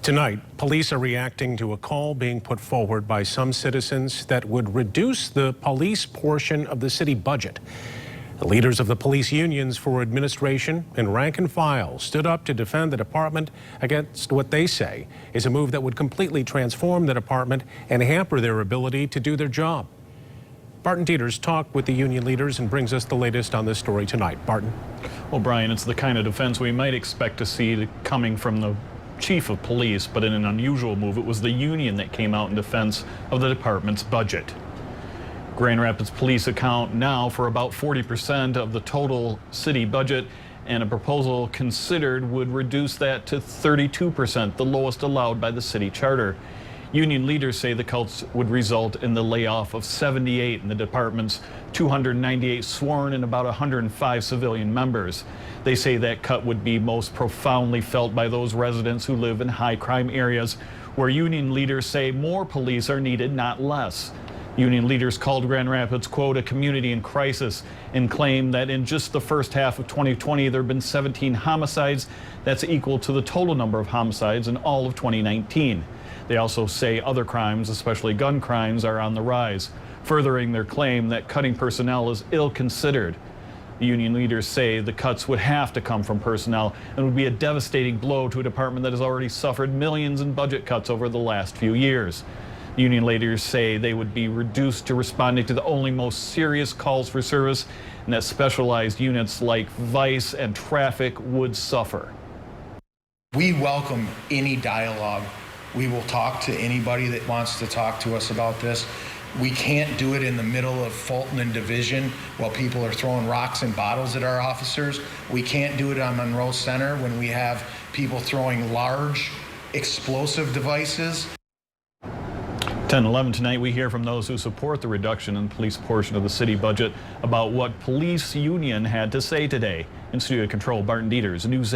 Tonight, police are reacting to a call being put forward by some citizens that would reduce the police portion of the city budget. The leaders of the police unions for administration and rank and file stood up to defend the department against what they say is a move that would completely transform the department and hamper their ability to do their job. Barton Dieters talked with the union leaders and brings us the latest on this story tonight. Barton. Well, Brian, it's the kind of defense we might expect to see coming from the chief of police, but in an unusual move, it was the union that came out in defense of the department's budget. Grand Rapids Police account now for about 40% of the total city budget, and a proposal considered would reduce that to 32%, the lowest allowed by the city charter. Union leaders say the cuts would result in the layoff of 78 in the department's 298 sworn and about 105 civilian members. They say that cut would be most profoundly felt by those residents who live in high crime areas where union leaders say more police are needed, not less. Union leaders called Grand Rapids, quote, a community in crisis, and claim that in just the first half of 2020 there have been 17 homicides. That's equal to the total number of homicides in all of 2019. They also say other crimes, especially gun crimes, are on the rise, furthering their claim that cutting personnel is ill-considered. The union leaders say the cuts would have to come from personnel and would be a devastating blow to a department that has already suffered millions in budget cuts over the last few years. The union leaders say they would be reduced to responding to the only most serious calls for service, and that specialized units like vice and traffic would suffer. We welcome any dialogue. We will talk to anybody that wants to talk to us about this. We can't do it in the middle of Fulton and Division while people are throwing rocks and bottles at our officers. We can't do it on Monroe Center when we have people throwing large explosive devices. 10-11 tonight, we hear from those who support the reduction in the police portion of the city budget about what police union had to say today. In studio control, Barton Dieters, News